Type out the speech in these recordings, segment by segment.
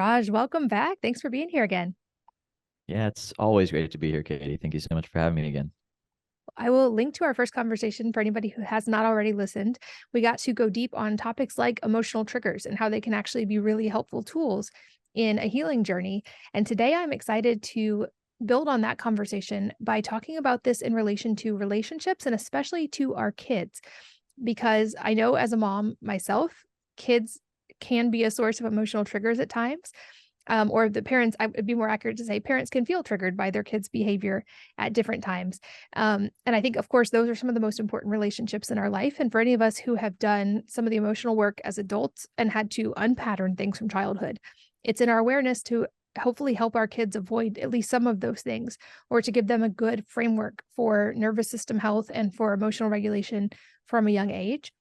Raj, welcome back. Thanks for being here again. Yeah, it's always great to be here, Katie. Thank you so much for having me again. I will link to our first conversation for anybody who has not already listened. We got to go deep on topics like emotional triggers and how they can actually be really helpful tools in a healing journey. And today I'm excited to build on that conversation by talking about this in relation to relationships and especially to our kids, because I know as a mom myself, kids can be a source of emotional triggers at times. Or the parents, it'd be more accurate to say parents can feel triggered by their kids' behavior at different times. And I think, of course, those are some of the most important relationships in our life. And for any of us who have done some of the emotional work as adults and had to unpattern things from childhood, it's in our awareness to hopefully help our kids avoid at least some of those things, or to give them a good framework for nervous system health and for emotional regulation from a young age.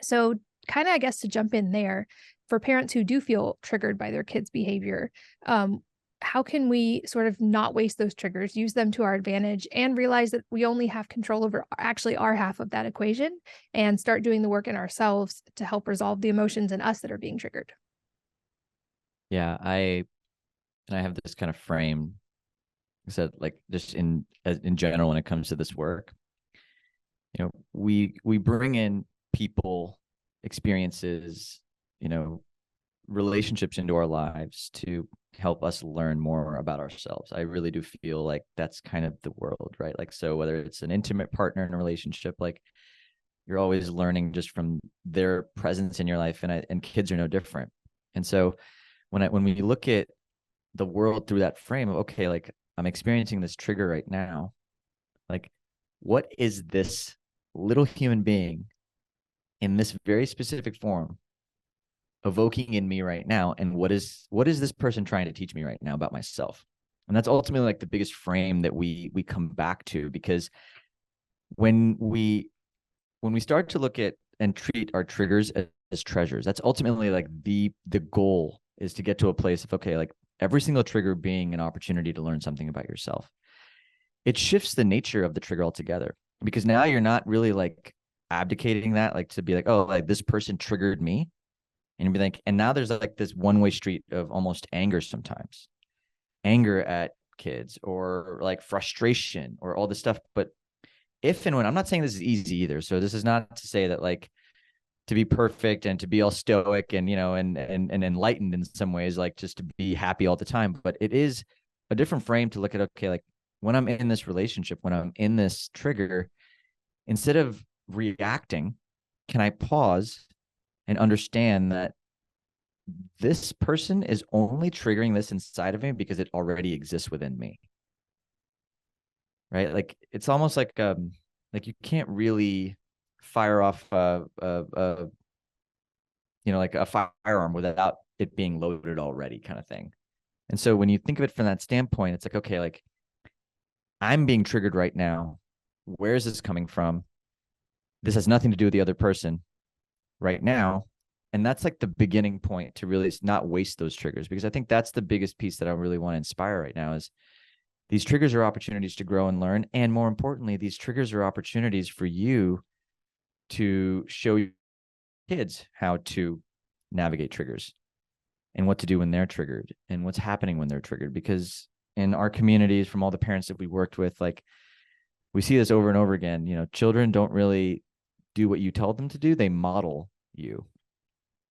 So, kind of, I guess, to jump in there, for parents who do feel triggered by their kids' behavior, how can we sort of not waste those triggers, use them to our advantage, and realize that we only have control over actually our half of that equation, and start doing the work in ourselves to help resolve the emotions in us that are being triggered? Yeah, I have this kind of frame. I said, like, just in general, when it comes to this work, we bring in people, experiences, you know, relationships into our lives to help us learn more about ourselves. I really do feel like that's kind of the world, right? Like, so whether it's an intimate partner in a relationship, like you're always learning just from their presence in your life, and kids are no different. And so when we look at the world through that frame of, okay, like I'm experiencing this trigger right now, like what is this little human being in this very specific form evoking in me right now, and what is this person trying to teach me right now about myself? And that's ultimately like the biggest frame that we come back to, because when we start to look at and treat our triggers as treasures, that's ultimately like the goal is to get to a place of, okay, like every single trigger being an opportunity to learn something about yourself. It shifts the nature of the trigger altogether, because now you're not really like abdicating that, like to be like, oh, like this person triggered me, and be like, and now there's like this one-way street of almost anger, sometimes anger at kids, or like frustration, or all this stuff. But if and when, I'm not saying this is easy either, so this is not to say that like to be perfect and to be all stoic and and enlightened in some ways, like just to be happy all the time. But it is a different frame to look at, okay, like when I'm in this relationship, when I'm in this trigger, instead of reacting, can I pause and understand that this person is only triggering this inside of me because it already exists within me, right? Like it's almost like you can't really fire off like a firearm without it being loaded already, kind of thing. And so when you think of it from that standpoint, it's like, okay, like I'm being triggered right now. Where is this coming from? This has nothing to do with the other person right now. And that's like the beginning point to really not waste those triggers, because I think that's the biggest piece that I really want to inspire right now is these triggers are opportunities to grow and learn. And more importantly, these triggers are opportunities for you to show your kids how to navigate triggers and what to do when they're triggered and what's happening when they're triggered. Because in our communities, from all the parents that we worked with, like we see this over and over again, children don't really do what you tell them to do. They model you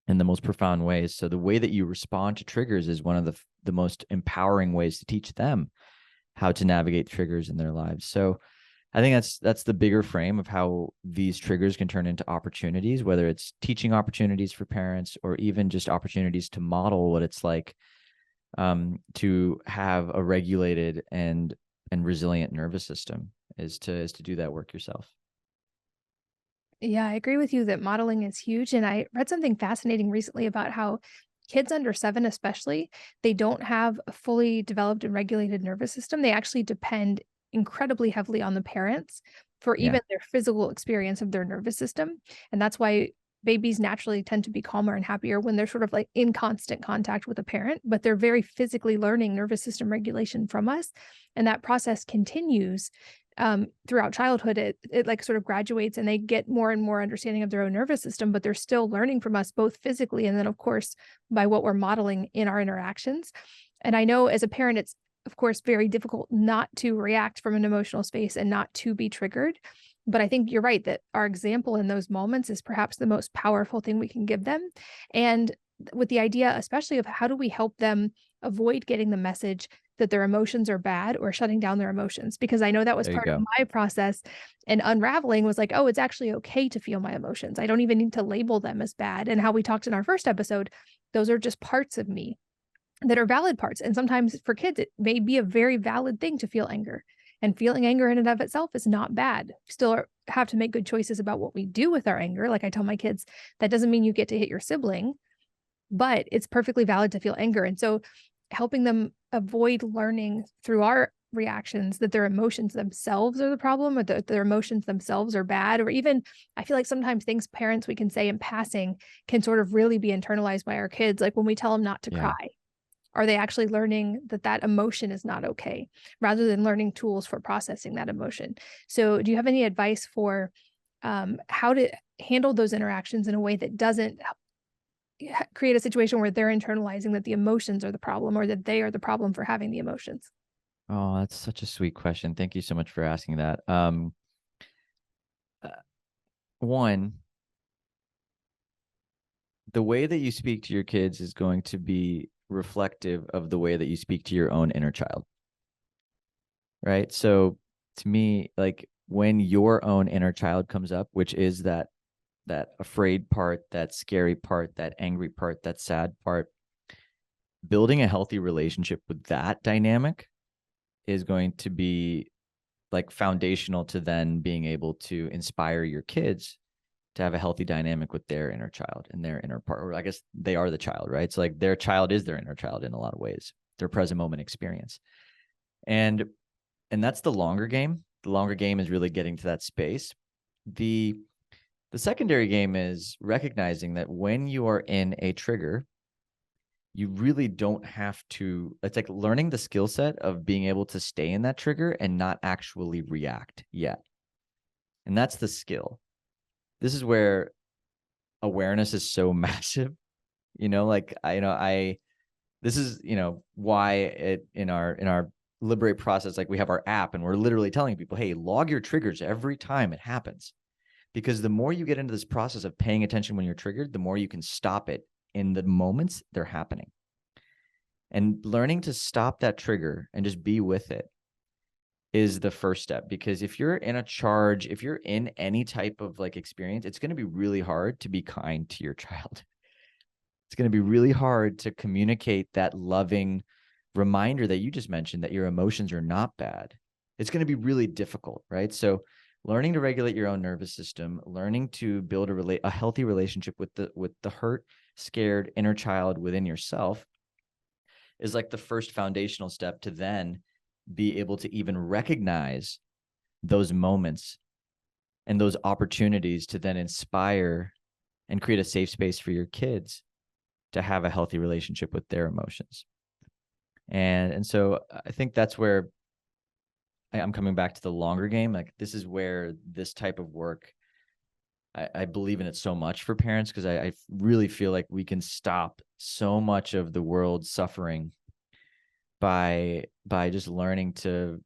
in the most profound ways. So the way that you respond to triggers is one of the most empowering ways to teach them how to navigate triggers in their lives. So I think that's the bigger frame of how these triggers can turn into opportunities, whether it's teaching opportunities for parents or even just opportunities to model what it's like to have a regulated and resilient nervous system, is to do that work yourself. Yeah, I agree with you that modeling is huge. And I read something fascinating recently about how kids under 7, especially, they don't have a fully developed and regulated nervous system. They actually depend incredibly heavily on the parents for Yeah. even their physical experience of their nervous system. And that's why babies naturally tend to be calmer and happier when they're sort of like in constant contact with a parent, but they're very physically learning nervous system regulation from us. And that process continues throughout childhood. It like sort of graduates and they get more and more understanding of their own nervous system, but they're still learning from us both physically and then, of course, by what we're modeling in our interactions. And I know as a parent, it's of course very difficult not to react from an emotional space and not to be triggered. But I think you're right that our example in those moments is perhaps the most powerful thing we can give them. And with the idea, especially of how do we help them avoid getting the message that their emotions are bad or shutting down their emotions? Because I know that was There you part of go. my process, and unraveling was like, oh, it's actually okay to feel my emotions. I don't even need to label them as bad. And how we talked in our first episode, those are just parts of me that are valid parts. And sometimes for kids, it may be a very valid thing to feel anger. And feeling anger in and of itself is not bad. Still have to make good choices about what we do with our anger. Like I tell my kids, that doesn't mean you get to hit your sibling, but it's perfectly valid to feel anger. And so helping them avoid learning through our reactions that their emotions themselves are the problem, or that their emotions themselves are bad, or even I feel like sometimes things parents we can say in passing can sort of really be internalized by our kids. Like when we tell them not to Yeah. cry, are they actually learning that that emotion is not okay, rather than learning tools for processing that emotion? So do you have any advice for how to handle those interactions in a way that doesn't create a situation where they're internalizing that the emotions are the problem or that they are the problem for having the emotions? Oh, that's such a sweet question. Thank you so much for asking that. Uh, One, the way that you speak to your kids is going to be reflective of the way that you speak to your own inner child, right? So to me, like when your own inner child comes up, which is that afraid part, that scary part, that angry part, that sad part, building a healthy relationship with that dynamic is going to be like foundational to then being able to inspire your kids to have a healthy dynamic with their inner child and their inner part. Or I guess they are the child, right? So like their child is their inner child in a lot of ways, their present moment experience. And that's the longer game. The longer game is really getting to that space. The secondary game is recognizing that when you are in a trigger, you really don't have to, it's like learning the skill set of being able to stay in that trigger and not actually react yet. And that's the skill. This is where awareness is so massive, like I this is, why it in our Liber8 process, like we have our app and we're literally telling people, hey, log your triggers every time it happens. Because the more you get into this process of paying attention when you're triggered, the more you can stop it in the moments they're happening. And learning to stop that trigger and just be with it is the first step. Because if you're in a charge, if you're in any type of like experience, it's going to be really hard to be kind to your child. It's going to be really hard to communicate that loving reminder that you just mentioned, that your emotions are not bad. It's going to be really difficult, right? So learning to regulate your own nervous system, learning to build a healthy relationship with the hurt, scared inner child within yourself is like the first foundational step to then be able to even recognize those moments and those opportunities to then inspire and create a safe space for your kids to have a healthy relationship with their emotions. And so I think that's where I'm coming back to the longer game. Like this is where this type of work, I believe in it so much for parents, because I really feel like we can stop so much of the world's suffering by just learning to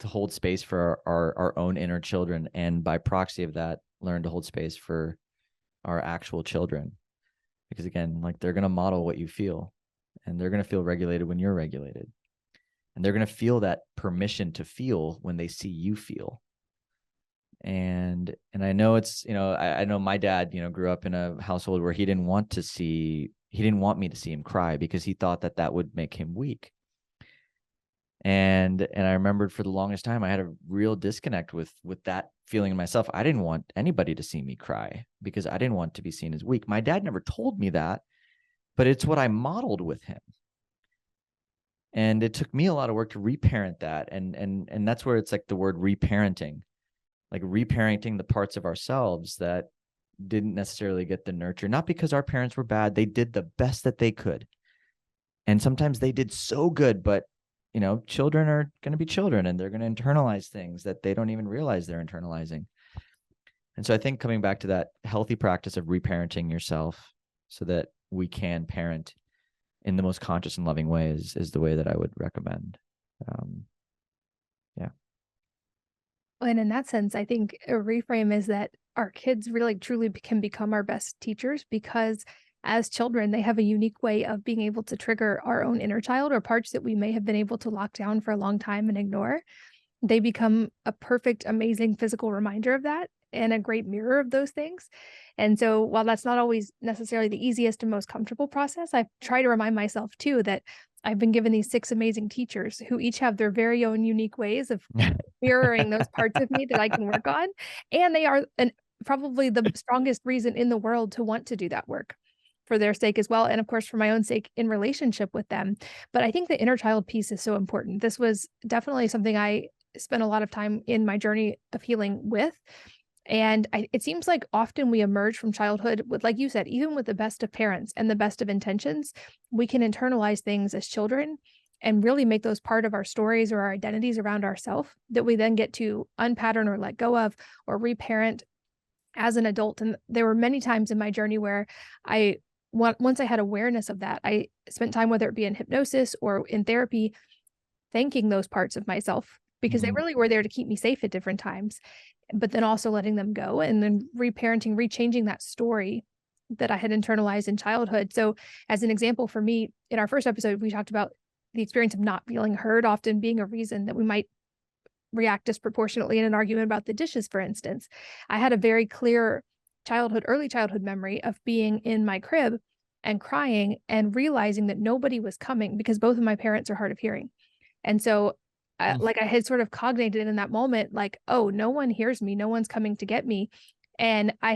hold space for our own inner children, and by proxy of that, learn to hold space for our actual children. Because again, like they're going to model what you feel, and they're going to feel regulated when you're regulated, and they're going to feel that permission to feel when they see you feel. And I know it's, I know my dad, grew up in a household where he didn't want me to see him cry, because he thought that that would make him weak. And I remembered for the longest time, I had a real disconnect with that feeling in myself. I didn't want anybody to see me cry because I didn't want to be seen as weak. My dad never told me that, but it's what I modeled with him. And it took me a lot of work to reparent that. And that's where it's like the word reparenting, like reparenting the parts of ourselves that didn't necessarily get the nurture, not because our parents were bad. They did the best that they could. And sometimes they did so good, but children are going to be children, and they're going to internalize things that they don't even realize they're internalizing. And so I think coming back to that healthy practice of reparenting yourself so that we can parent in the most conscious and loving ways is the way that I would recommend. Yeah. And in that sense, I think a reframe is that our kids really truly can become our best teachers, because as children, they have a unique way of being able to trigger our own inner child, or parts that we may have been able to lock down for a long time and ignore. They become a perfect, amazing physical reminder of that and a great mirror of those things. And so while that's not always necessarily the easiest and most comfortable process, I try to remind myself too that I've been given these 6 amazing teachers who each have their very own unique ways of mirroring those parts of me that I can work on. And they are probably the strongest reason in the world to want to do that work for their sake as well. And of course, for my own sake in relationship with them. But I think the inner child piece is so important. This was definitely something I spent a lot of time in my journey of healing with. And it seems like often we emerge from childhood with, like you said, even with the best of parents and the best of intentions, we can internalize things as children and really make those part of our stories or our identities around ourselves that we then get to unpattern or let go of or reparent as an adult. And there were many times in my journey where once I had awareness of that, I spent time, whether it be in hypnosis or in therapy, thanking those parts of myself because they Mhm. really were there to keep me safe at different times, but then also letting them go and then reparenting, rechanging that story that I had internalized in childhood. So, as an example for me, in our first episode, we talked about the experience of not feeling heard often being a reason that we might react disproportionately in an argument about the dishes, for instance. I had a very clear early childhood memory of being in my crib and crying and realizing that nobody was coming because both of my parents are hard of hearing. And so, Mm. like I had sort of cognated in that moment, like, oh, no one hears me. No one's coming to get me. And I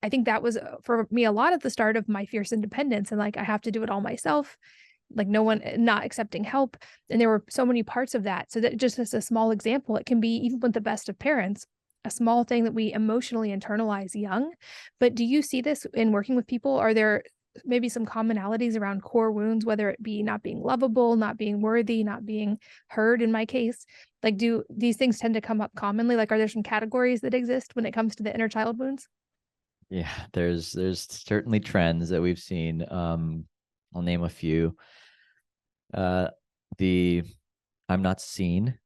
think that was for me a lot at the start of my fierce independence. And like, I have to do it all myself, like no one not accepting help. And there were so many parts of that. So that just as a small example, it can be even with the best of parents, a small thing that we emotionally internalize young. But do you see this in working with people? Are there maybe some commonalities around core wounds, whether it be not being lovable, not being worthy, not being heard in my case? Like, do these things tend to come up commonly? Like, are there some categories that exist when it comes to the inner child wounds? Yeah, there's certainly trends that we've seen. I'll name a few. The I'm not seen,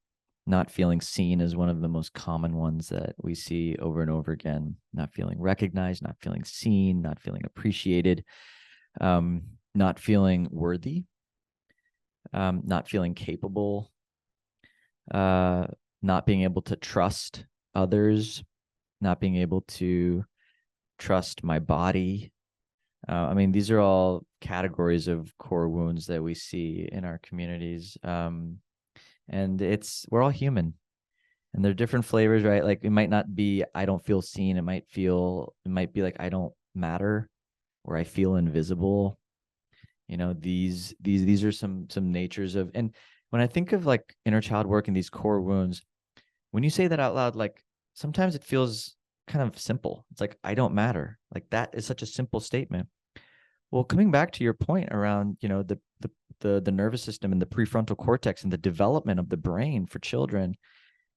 not feeling seen is one of the most common ones that we see over and over again. Not feeling recognized, not feeling seen, not feeling appreciated, not feeling worthy, not feeling capable, uh, not being able to trust others, not being able to trust my body. I mean, these are all categories of core wounds that we see in our communities. And we're all human, and they're different flavors, right? Like it might not be, I don't feel seen. It might be like, I don't matter, or I feel invisible. These are some natures of, and when I think of like inner child work and these core wounds, when you say that out loud, like sometimes it feels kind of simple. It's like, I don't matter. Like that is such a simple statement. Well, coming back to your point around, the nervous system and the prefrontal cortex and the development of the brain for children,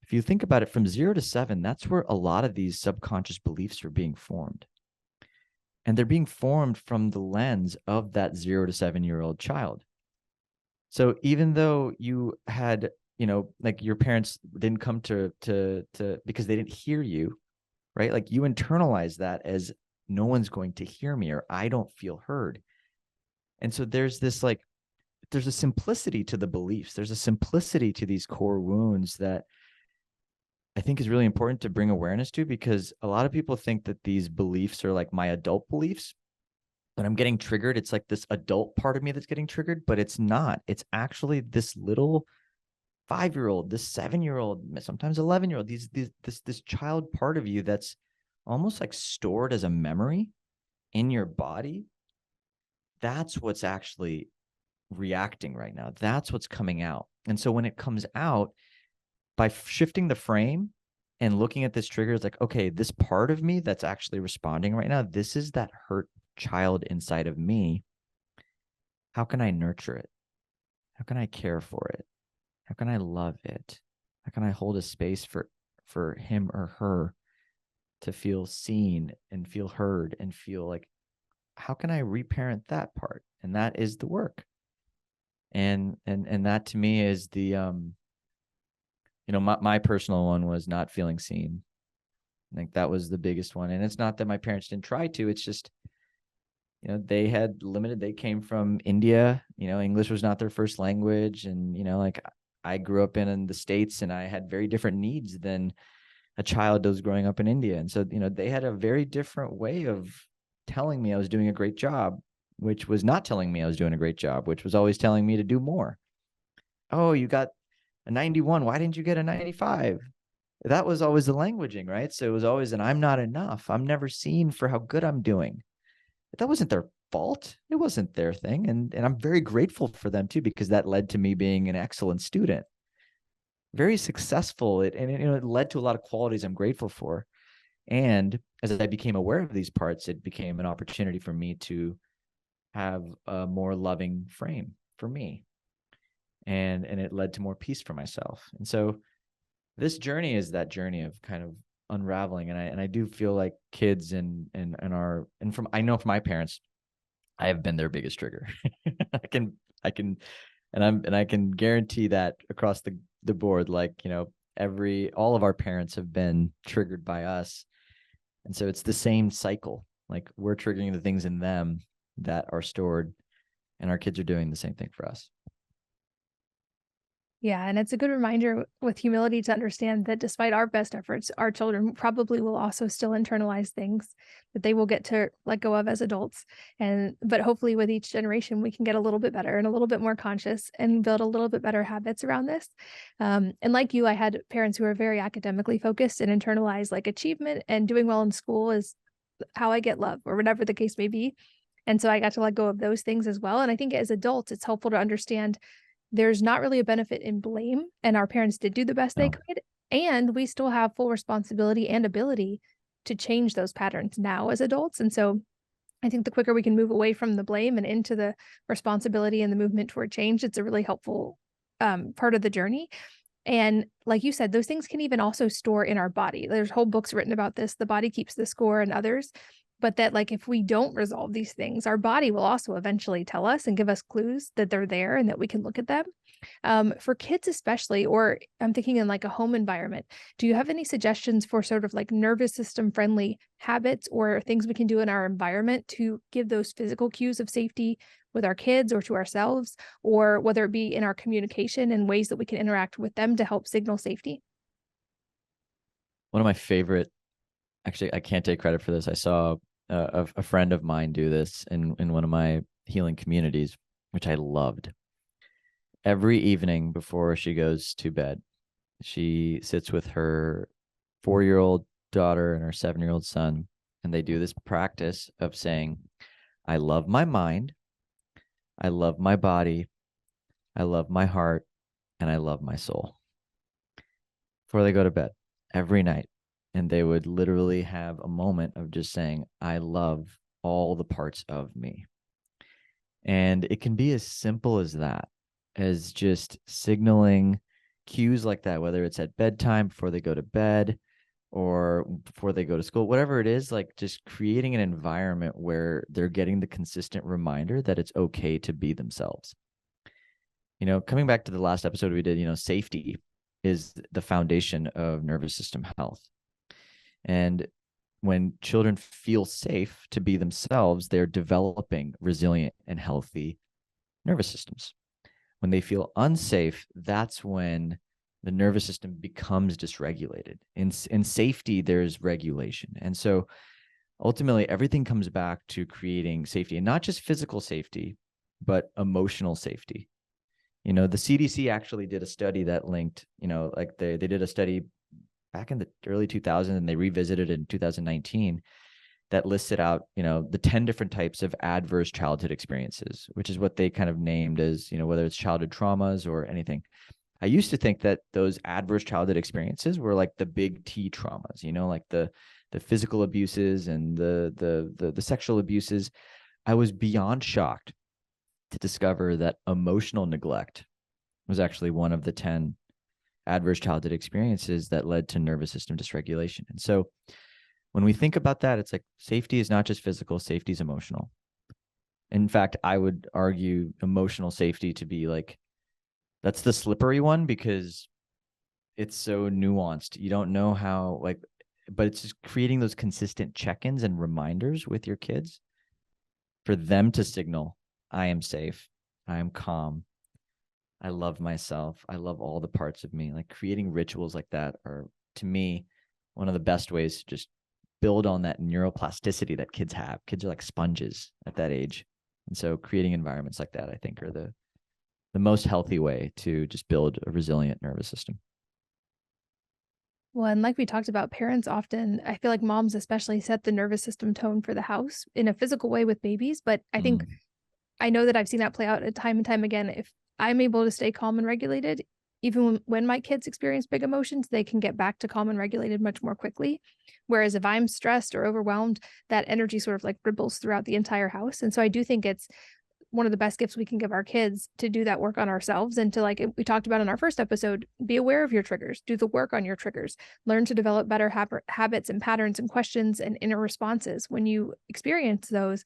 if you think about it from 0 to 7, that's where a lot of these subconscious beliefs are being formed. And they're being formed from the lens of that 0 to 7-year-old child. So even though you had, like your parents didn't come to because they didn't hear you, right? Like you internalize that as, no one's going to hear me, or I don't feel heard. And so there's a simplicity to the beliefs. There's a simplicity to these core wounds that I think is really important to bring awareness to, because a lot of people think that these beliefs are like my adult beliefs. When I'm getting triggered, it's like this adult part of me that's getting triggered, but it's not. It's actually this little 5-year-old, this 7-year-old, sometimes 11-year-old, this child part of you that's almost like stored as a memory in your body. That's what's actually reacting right now. That's what's coming out. And so when it comes out, by shifting the frame and looking at this trigger is like, okay, this part of me that's actually responding right now, this is that hurt child inside of me. How can I nurture it? How can I care for it? How can I love it? How can I hold a space for him or her to feel seen and feel heard and feel like, how can I reparent that part? And that is the work. And that to me is the my personal one was not feeling seen. I think that was the biggest one. And it's not that my parents didn't try to, it's just, they had limited, they came from India, English was not their first language. And, like I grew up in the States and I had very different needs than a child does growing up in India. And so, they had a very different way of telling me I was doing a great job, which was not telling me I was doing a great job, which was always telling me to do more. Oh, you got a 91. Why didn't you get a 95? That was always the languaging, right? So it was always an I'm not enough. I'm never seen for how good I'm doing. But that wasn't their fault. It wasn't their thing. And I'm very grateful for them too, because that led to me being an excellent student. Very successful. It led to a lot of qualities I'm grateful for. And as I became aware of these parts, it became an opportunity for me to have a more loving frame for me. And it led to more peace for myself. And so this journey is that journey of kind of unraveling. And I do feel like kids and I know from my parents, I have been their biggest trigger. I can guarantee that across the board, like, all of our parents have been triggered by us. And so it's the same cycle. Like we're triggering the things in them that are stored, and our kids are doing the same thing for us. Yeah, and it's a good reminder with humility to understand that despite our best efforts, our children probably will also still internalize things that they will get to let go of as adults. But hopefully with each generation, we can get a little bit better and a little bit more conscious and build a little bit better habits around this. And like you, I had parents who are very academically focused and internalize like achievement and doing well in school is how I get love or whatever the case may be. And so I got to let go of those things as well. And I think as adults, it's helpful to understand there's not really a benefit in blame, and our parents did do the best they No. could, and we still have full responsibility and ability to change those patterns now as adults. And so I think the quicker we can move away from the blame and into the responsibility and the movement toward change, it's a really helpful part of the journey. And like you said, those things can even also store in our body. There's whole books written about this. The body keeps the score and others. But that like if we don't resolve these things, our body will also eventually tell us and give us clues that they're there and that we can look at them. For kids especially, or I'm thinking in like a home environment, do you have any suggestions for sort of like nervous system friendly habits or things we can do in our environment to give those physical cues of safety with our kids or to ourselves, or whether it be in our communication and ways that we can interact with them to help signal safety? One of my favorite, actually, I can't take credit for this. I saw a friend of mine do this in one of my healing communities, which I loved. Every evening before she goes to bed, she sits with her 4-year-old daughter and her 7-year-old son, and they do this practice of saying, I love my mind, I love my body, I love my heart, and I love my soul, before they go to bed every night. And they would literally have a moment of just saying, I love all the parts of me. And it can be as simple as that, as just signaling cues like that, whether it's at bedtime, before they go to bed, or before they go to school, whatever it is, like just creating an environment where they're getting the consistent reminder that it's okay to be themselves. Coming back to the last episode we did, safety is the foundation of nervous system health. And when children feel safe to be themselves, they're developing resilient and healthy nervous systems. When they feel unsafe, that's when the nervous system becomes dysregulated. In safety, there's regulation. And so ultimately, everything comes back to creating safety, and not just physical safety, but emotional safety. The CDC actually did a study that linked, like they did a study back in the early 2000s, and they revisited it in 2019 that listed out, the 10 different types of adverse childhood experiences, which is what they kind of named as, whether it's childhood traumas or anything. I used to think that those adverse childhood experiences were like the big T traumas, like the physical abuses and the sexual abuses. I was beyond shocked to discover that emotional neglect was actually one of the 10 adverse childhood experiences that led to nervous system dysregulation. And so when we think about that, it's like safety is not just physical, safety is emotional. In fact, I would argue emotional safety to be like, that's the slippery one because it's so nuanced. You don't know how, like, but it's just creating those consistent check-ins and reminders with your kids for them to signal, I am safe, I am calm, I love myself, I love all the parts of me. Like creating rituals like that are, to me, one of the best ways to just build on that neuroplasticity that kids have. Kids are like sponges at that age. And so creating environments like that, I think, are the most healthy way to just build a resilient nervous system. Well, and like we talked about, parents often, I feel like moms especially set the nervous system tone for the house in a physical way with babies. But I think Mm. I know that I've seen that play out time and time again. If I'm able to stay calm and regulated, even when my kids experience big emotions, they can get back to calm and regulated much more quickly. Whereas if I'm stressed or overwhelmed, that energy sort of like ripples throughout the entire house. And so I do think it's one of the best gifts we can give our kids to do that work on ourselves and to, like we talked about in our first episode, be aware of your triggers, do the work on your triggers, learn to develop better habits and patterns and questions and inner responses when you experience those,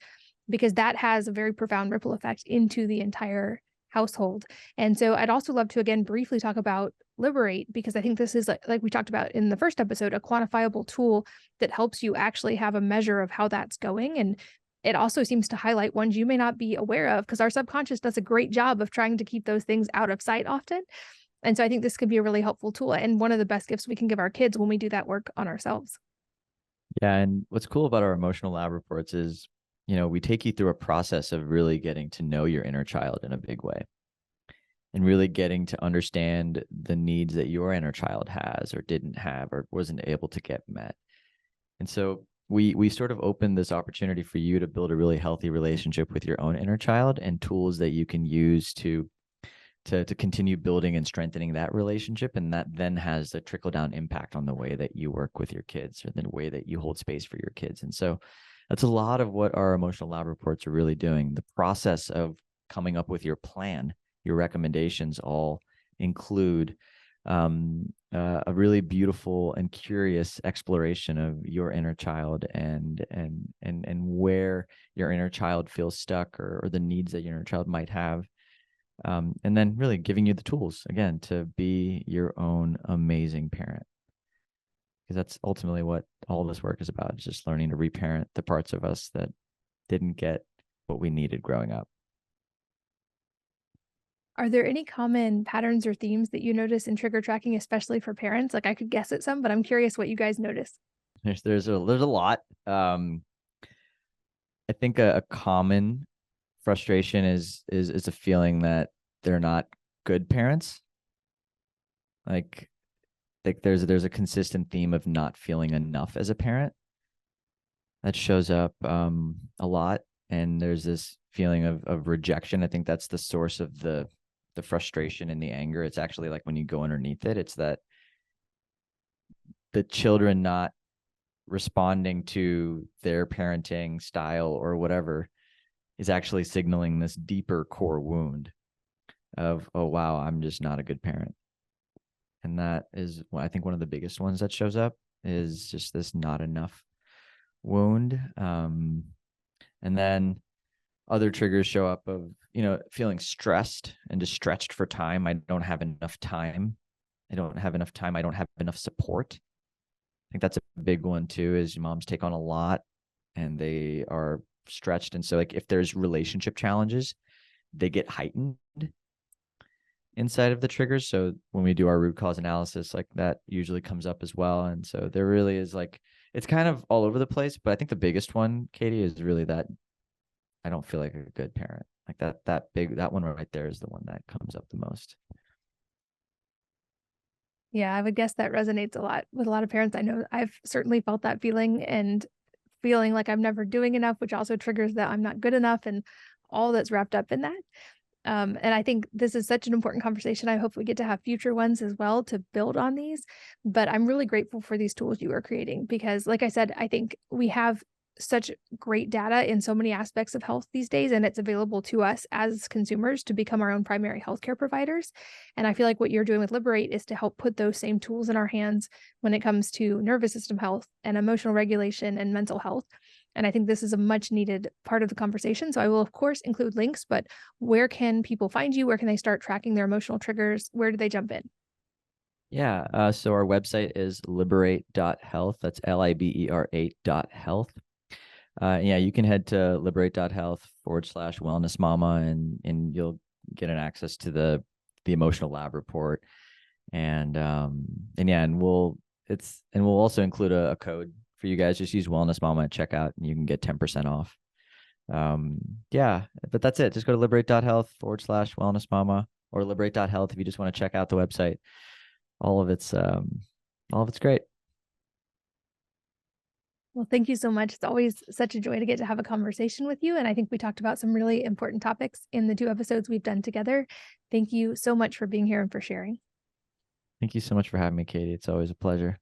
because that has a very profound ripple effect into the entire household. And so I'd also love to again briefly talk about Liber8, because I think this is like we talked about in the first episode, a quantifiable tool that helps you actually have a measure of how that's going. And it also seems to highlight ones you may not be aware of, because our subconscious does a great job of trying to keep those things out of sight often. And so I think this could be a really helpful tool and one of the best gifts we can give our kids when we do that work on ourselves. Yeah. And what's cool about our emotional lab reports is, we take you through a process of really getting to know your inner child in a big way and really getting to understand the needs that your inner child has or didn't have or wasn't able to get met. And so we sort of open this opportunity for you to build a really healthy relationship with your own inner child and tools that you can use to continue building and strengthening that relationship. And that then has a trickle down impact on the way that you work with your kids or the way that you hold space for your kids. And so that's a lot of what our emotional lab reports are really doing. The process of coming up with your plan, your recommendations all include a really beautiful and curious exploration of your inner child and where your inner child feels stuck or the needs that your inner child might have. And then really giving you the tools again to be your own amazing parent, because that's ultimately what all this work is about. It's just learning to reparent the parts of us that didn't get what we needed growing up. Are there any common patterns or themes that you notice in trigger tracking, especially for parents? Like I could guess at some, but I'm curious what you guys notice. There's a lot. I think a common frustration is a feeling that they're not good parents. Like there's a consistent theme of not feeling enough as a parent that shows up a lot, and there's this feeling of rejection. I think that's the source of the frustration and the anger. It's actually like when you go underneath it, it's that the children not responding to their parenting style or whatever is actually signaling this deeper core wound of, oh wow, I'm just not a good parent. And that is, well, I think one of the biggest ones that shows up is just this not enough wound. And then other triggers show up of, feeling stressed and just stretched for time. I don't have enough time. I don't have enough time. I don't have enough support. I think that's a big one too, is moms take on a lot and they are stretched. And so like if there's relationship challenges, they get heightened inside of the triggers. So when we do our root cause analysis, like that usually comes up as well. And so there really is like, it's kind of all over the place, but I think the biggest one, Katie, is really that I don't feel like a good parent. Like that one right there is the one that comes up the most. Yeah, I would guess that resonates a lot with a lot of parents. I know I've certainly felt that feeling and feeling like I'm never doing enough, which also triggers that I'm not good enough and all that's wrapped up in that. And I think this is such an important conversation. I hope we get to have future ones as well to build on these. But I'm really grateful for these tools you are creating because, like I said, I think we have such great data in so many aspects of health these days, and it's available to us as consumers to become our own primary healthcare providers. And I feel like what you're doing with Liber8 is to help put those same tools in our hands when it comes to nervous system health and emotional regulation and mental health. And I think this is a much needed part of the conversation. So I will, of course, include links, but where can people find you? Where can they start tracking their emotional triggers? Where do they jump in? Yeah. So our website is liber8.health. That's Liber8.health. Yeah, you can head to liber8.health/wellness mama and you'll get an access to the emotional lab report. And yeah, and we'll also include a code for you guys. Just use wellness mama at checkout and you can get 10% off. Yeah, but that's it. Just go to liber8.health/wellness mama or liber8.health if you just want to check out the website. All of it's great. Well, thank you so much. It's always such a joy to get to have a conversation with you. And I think we talked about some really important topics in the 2 episodes we've done together. Thank you so much for being here and for sharing. Thank you so much for having me, Katie. It's always a pleasure.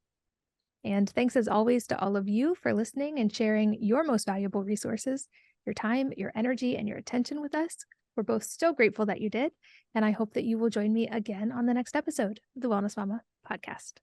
And thanks as always to all of you for listening and sharing your most valuable resources, your time, your energy, and your attention with us. We're both so grateful that you did. And I hope that you will join me again on the next episode of the Wellness Mama podcast.